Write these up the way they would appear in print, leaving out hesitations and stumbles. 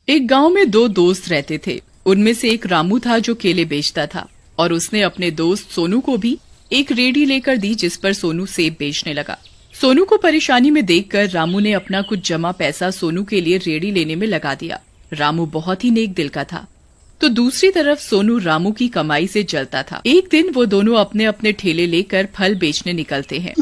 एक गांव में दो दोस्त रहते थे। उनमें से एक रामू था जो केले बेचता था और उसने अपने दोस्त सोनू को भी एक रेडी लेकर दी जिस पर सोनू सेब बेचने लगा। सोनू को परेशानी में देखकर रामू ने अपना कुछ जमा पैसा सोनू के लिए रेडी लेने में लगा दिया। रामू बहुत ही नेक दिल का था, तो दूसरी तरफ सोनू रामू की कमाई से जलता था। एक दिन वो दोनों अपने अपने ठेले लेकर फल बेचने निकलते हैं।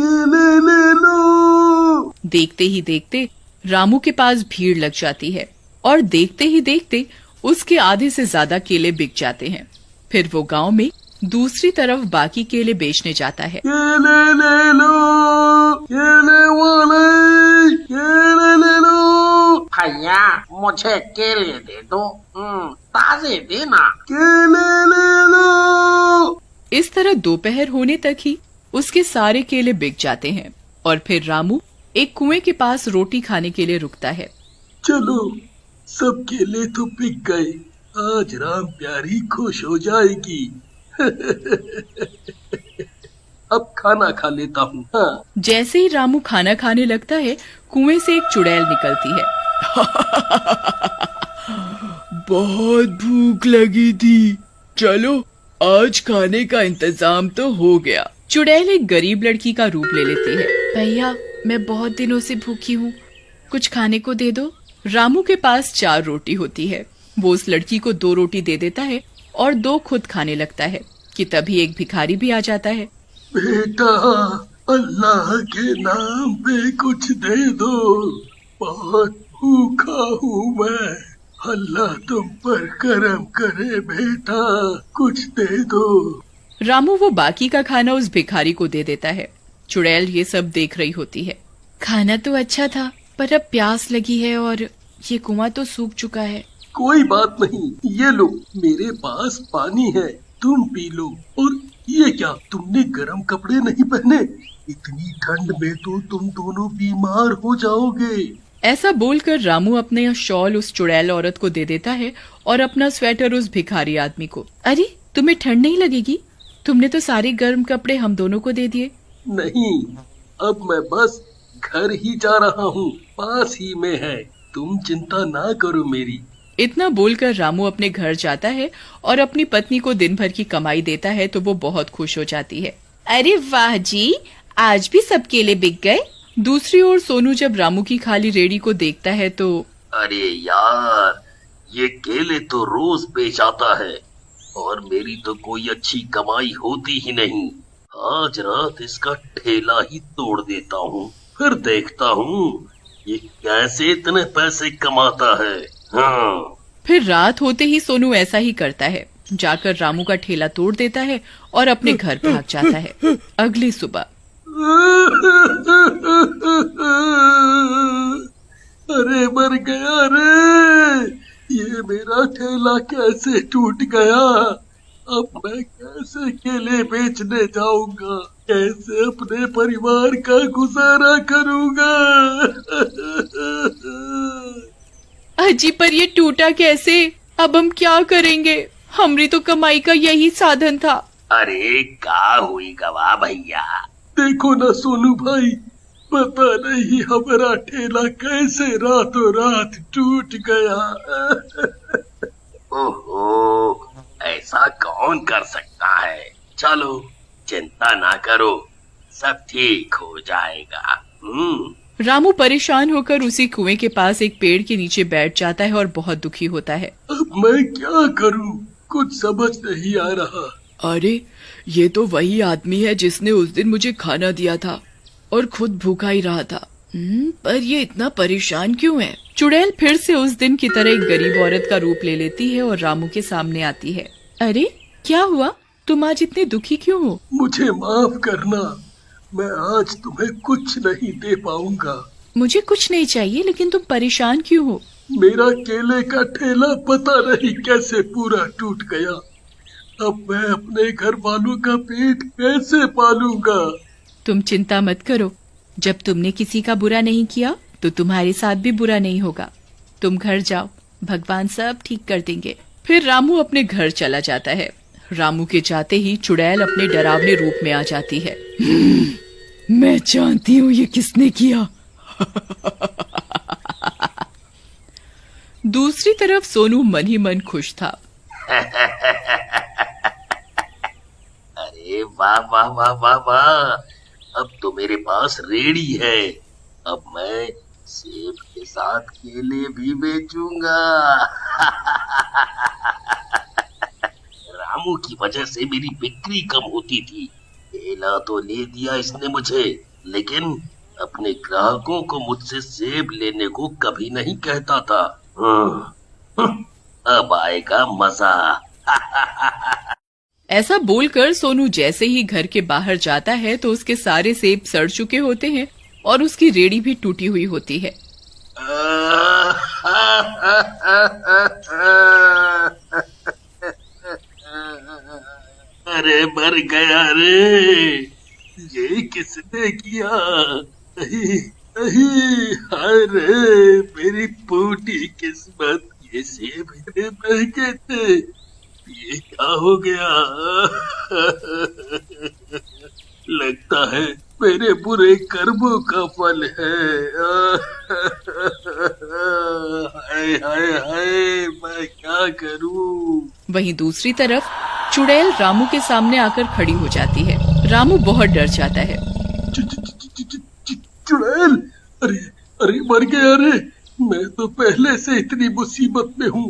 देखते ही देखते रामू के पास भीड़ लग जाती है और देखते ही देखते उसके आधे से ज्यादा केले बिक जाते हैं। फिर वो गांव में दूसरी तरफ बाकी केले बेचने जाता है। केले ले लो, केले वाले, केले ले लो। भैया मुझे केले दे दो, ताजे देना। केले ले लो। इस तरह दोपहर होने तक ही उसके सारे केले बिक जाते हैं और फिर रामू एक कुएं के पास रोटी खाने के लिए रुकता है। चलो, सब केले तो बिक गए, आज राम प्यारी खुश हो जाएगी। अब खाना खा लेता हूँ। हाँ। जैसे ही रामू खाना खाने लगता है, कुएं से एक चुड़ैल निकलती है। बहुत भूख लगी थी, चलो आज खाने का इंतजाम तो हो गया। चुड़ैल एक गरीब लड़की का रूप ले लेती है। भैया मैं बहुत दिनों से भूखी हूँ, कुछ खाने को दे दो। रामू के पास 4 रोटी होती है। वो उस लड़की को 2 रोटी दे देता है और 2 खुद खाने लगता है कि तभी एक भिखारी भी आ जाता है। बेटा, अल्लाह के नाम पे कुछ दे दो, बहुत भूखा हूँ मैं। अल्लाह तुम पर करम करे बेटा, कुछ दे दो। रामू वो बाकी का खाना उस भिखारी को दे देता है। चुड़ैल ये सब देख रही होती है। खाना तो अच्छा था, पर अब प्यास लगी है और ये कुआं तो सूख चुका है। कोई बात नहीं, ये लो, मेरे पास पानी है, तुम पी लो। और ये क्या, तुमने गर्म कपड़े नहीं पहने? इतनी ठंड में तो तुम दोनों बीमार हो जाओगे। ऐसा बोलकर रामू अपने शॉल उस चुड़ैल औरत को दे देता है और अपना स्वेटर उस भिखारी आदमी को। अरे तुम्हें ठंड नहीं लगेगी? तुमने तो सारे गर्म कपड़े हम दोनों को दे दिए। नहीं, अब मैं बस घर ही जा रहा हूँ, पास ही में है, तुम चिंता ना करो मेरी। इतना बोलकर रामू अपने घर जाता है और अपनी पत्नी को दिन भर की कमाई देता है तो वो बहुत खुश हो जाती है। अरे वाह जी, आज भी सब केले बिक गए। दूसरी ओर सोनू जब रामू की खाली रेड़ी को देखता है तो अरे यार, ये केले तो रोज बेच आता है और मेरी तो कोई अच्छी कमाई होती ही नहीं। आज रात इसका ठेला ही तोड़ देता हूँ, फिर देखता हूँ ये कैसे इतने पैसे कमाता है। हाँ। फिर रात होते ही सोनू ऐसा ही करता है, जाकर रामू का ठेला तोड़ देता है और अपने घर भाग जाता है। अगली सुबह अरे मर गया रे, ये मेरा ठेला कैसे टूट गया। अब मैं कैसे केले बेचने जाऊंगा, कैसे अपने परिवार का गुजारा करूंगा। अजी पर ये टूटा कैसे? अब हम क्या करेंगे? हमारी तो कमाई का यही साधन था। अरे का हुई गवा भैया, देखो ना सोनू भाई, पता नहीं हमारा ठेला कैसे रातों रात टूट गया। ओहो, ऐसा कौन कर सकता है। चलो चिंता ना करो, सब ठीक हो जाएगा। रामू परेशान होकर उसी कुएं के पास एक पेड़ के नीचे बैठ जाता है और बहुत दुखी होता है। अब मैं क्या करूं, कुछ समझ नहीं आ रहा। अरे ये तो वही आदमी है जिसने उस दिन मुझे खाना दिया था और खुद भूखा ही रहा था। पर ये इतना परेशान क्यों है? चुड़ैल फिर से उस दिन की तरह एक गरीब औरत का रूप ले लेती है और रामू के सामने आती है। अरे क्या हुआ, तुम आज इतने दुखी क्यों हो? मुझे माफ करना, मैं आज तुम्हें कुछ नहीं दे पाऊंगा। मुझे कुछ नहीं चाहिए, लेकिन तुम परेशान क्यों हो? मेरा केले का ठेला पता नहीं कैसे पूरा टूट गया। अब मैं अपने घर वालों का पेट कैसे पालूंगा। तुम चिंता मत करो, जब तुमने किसी का बुरा नहीं किया तो तुम्हारे साथ भी बुरा नहीं होगा। तुम घर जाओ, भगवान सब ठीक कर देंगे। फिर रामू अपने घर चला जाता है। रामू के जाते ही चुड़ैल अपने डरावने रूप में आ जाती है। मैं जानती हूँ ये किसने किया। दूसरी तरफ सोनू मन ही मन खुश था। अरे वाह वाह वाह वाह वाह, अब तो मेरे पास रेड़ी है। अब मैं सेब के साथ केले भी बेचूंगा। रामू की वजह से मेरी बिक्री कम होती थी। केला तो ले दिया इसने मुझे, लेकिन अपने ग्राहकों को मुझसे सेब लेने को कभी नहीं कहता था। अब आएगा मजा। ऐसा बोलकर सोनू जैसे ही घर के बाहर जाता है तो उसके सारे सेब सड़ चुके होते हैं और उसकी रेड़ी भी टूटी हुई होती है। अरे मर गया रे, ये किसने किया? हाय रे मेरी फूटी किस्मत, ये सेब इतने महंगे थे, ये क्या हो गया? लगता है मेरे बुरे कर्मों का फल है। हाय हाय हाय, मैं क्या करूं? वहीं दूसरी तरफ चुड़ैल रामू के सामने आकर खड़ी हो जाती है। रामू बहुत डर जाता है। चुड़ैल, अरे अरे मर गया रे, मैं तो पहले से इतनी मुसीबत में हूँ,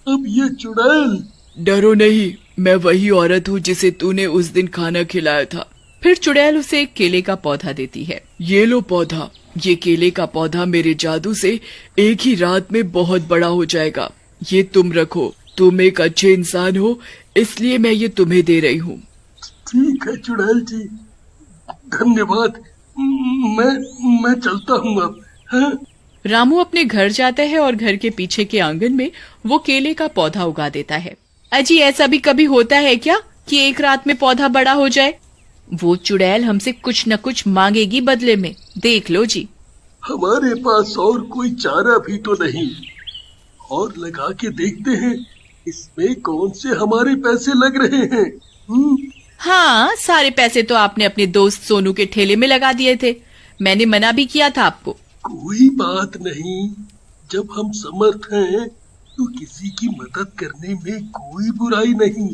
अब ये चुड़ैल। डरो नहीं, मैं वही औरत हूँ जिसे तूने उस दिन खाना खिलाया था। फिर चुड़ैल उसे एक केले का पौधा देती है। ये लो पौधा, ये केले का पौधा मेरे जादू से एक ही रात में बहुत बड़ा हो जाएगा। ये तुम रखो, तुम एक अच्छे इंसान हो इसलिए मैं ये तुम्हें दे रही हूँ। ठीक है चुड़ैल जी, धन्यवाद। मैं चलता हूँ अब। हाँ? रामू अपने घर जाता है और घर के पीछे के आंगन में वो केले का पौधा उगा देता है। अजी ऐसा भी कभी होता है क्या कि एक रात में पौधा बड़ा हो जाए? वो चुड़ैल हमसे कुछ न कुछ मांगेगी बदले में, देख लो जी। हमारे पास और कोई चारा भी तो नहीं, और लगा के देखते हैं इसमें कौन से हमारे पैसे लग रहे हैं। हाँ, सारे पैसे तो आपने अपने दोस्त सोनू के ठेले में लगा दिए थे, मैंने मना भी किया था आपको। कोई बात नहीं, जब हम समर्थ हैं तो किसी की मदद करने में कोई बुराई नहीं।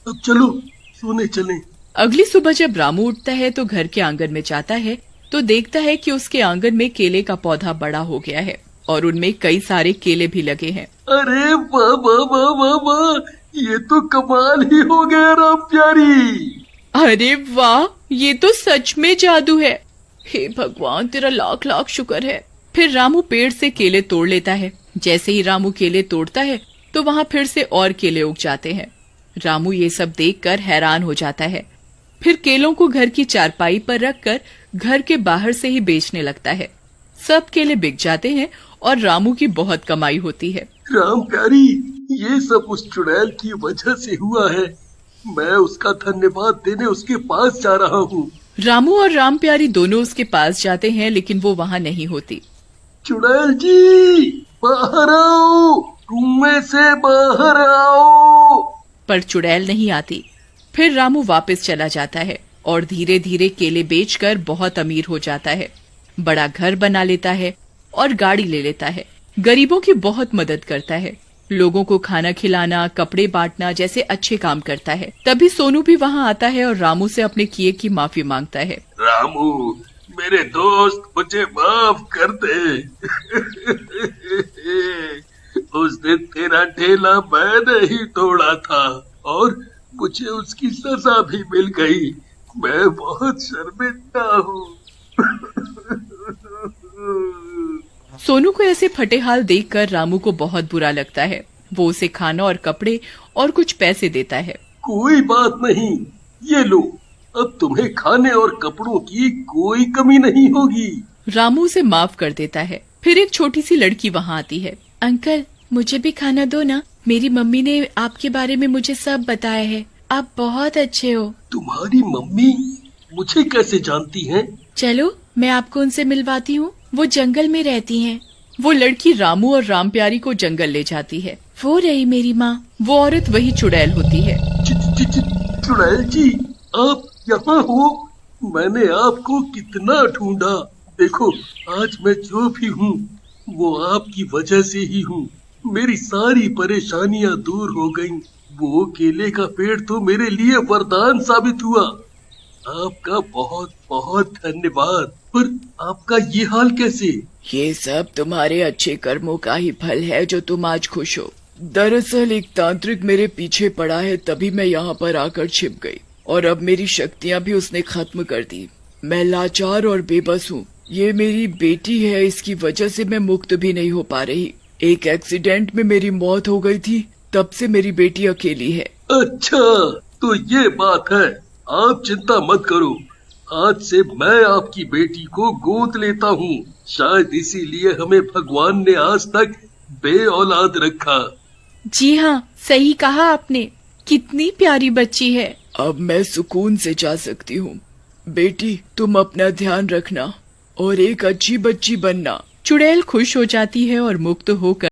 अब चलो सोने चलें। अगली सुबह जब रामू उठता है तो घर के आंगन में जाता है तो देखता है कि उसके आंगन में केले का पौधा बड़ा हो गया है और उनमें कई सारे केले भी लगे हैं। अरे वाह वाह वाह वाह वाह, ये तो कमाल ही हो गया राम प्यारी। अरे वाह, ये तो सच में जादू है। हे भगवान, तेरा लाख लाख शुक्र है। फिर रामू पेड़ से केले तोड़ लेता है। जैसे ही रामू केले तोड़ता है तो वहाँ फिर से और केले उग जाते हैं। रामू ये सब देखकर हैरान हो जाता है। फिर केलों को घर की चारपाई पर रखकर घर के बाहर से ही बेचने लगता है। सब केले बिक जाते हैं और रामू की बहुत कमाई होती है। राम प्यारी, ये सब उस चुड़ैल की वजह से हुआ है। मैं उसका धन्यवाद देने उसके पास जा रहा हूँ। रामू और राम प्यारी दोनों उसके पास जाते हैं लेकिन वो वहाँ नहीं होती। चुड़ैल जी, बाहर आओ, कुएं से बाहर आओ। पर चुड़ैल नहीं आती। फिर रामू वापस चला जाता है और धीरे धीरे केले बेचकर बहुत अमीर हो जाता है। बड़ा घर बना लेता है और गाड़ी ले लेता है। गरीबों की बहुत मदद करता है। लोगों को खाना खिलाना, कपड़े बांटना जैसे अच्छे काम करता है। तभी सोनू भी वहाँ आता है और रामू से अपने किए की माफी मांगता है। रामू, मेरे दोस्त, मुझे माफ कर दे। उस दिन तेरा ठेला मैंने ही तोड़ा था और मुझे उसकी सजा भी मिल गई। मैं बहुत शर्मिंदा हूँ। सोनू को ऐसे फटे हाल देखकर रामू को बहुत बुरा लगता है। वो उसे खाना और कपड़े और कुछ पैसे देता है। कोई बात नहीं, ये लो, अब तुम्हें खाने और कपड़ों की कोई कमी नहीं होगी। रामू उसे माफ कर देता है। फिर एक छोटी सी लड़की वहाँ आती है। अंकल, मुझे भी खाना दो ना, मेरी मम्मी ने आपके बारे में मुझे सब बताया है, आप बहुत अच्छे हो। तुम्हारी मम्मी मुझे कैसे जानती हैं? चलो मैं आपको उनसे मिलवाती हूँ, वो जंगल में रहती हैं। वो लड़की रामू और राम प्यारी को जंगल ले जाती है। वो रही मेरी माँ। वो औरत वही चुड़ैल होती है। चुड़ैल जी, आप यहाँ हो? मैंने आपको कितना ढूंढा। देखो, आज मैं जो भी हूँ, वो आपकी वजह से ही हूँ। मेरी सारी परेशानियां दूर हो गईं। वो केले का पेड़ तो मेरे लिए वरदान साबित हुआ। आपका बहुत बहुत धन्यवाद। पर आपका ये हाल कैसे? ये सब तुम्हारे अच्छे कर्मों का ही फल है जो तुम आज खुश हो। दरअसल एक तांत्रिक मेरे पीछे पड़ा है, तभी मैं यहाँ पर आकर छिप गई और अब मेरी शक्तियाँ भी उसने खत्म कर दी। मैं लाचार और बेबस हूँ। ये मेरी बेटी है, इसकी वजह से मैं मुक्त भी नहीं हो पा रही। एक एक्सीडेंट में मेरी मौत हो गई थी, तब से मेरी बेटी अकेली है। अच्छा, तो ये बात है। आप चिंता मत करो। आज से मैं आपकी बेटी को गोद लेता हूँ। शायद इसीलिए हमें भगवान ने आज तक बे औलाद रखा। जी हाँ, सही कहा आपने। कितनी प्यारी बच्ची है। अब मैं सुकून से जा सकती हूँ। बेटी, तुम अपना ध्यान रखना और एक अच्छी बच्ची बनना। चुड़ैल खुश हो जाती है और मुक्त होकर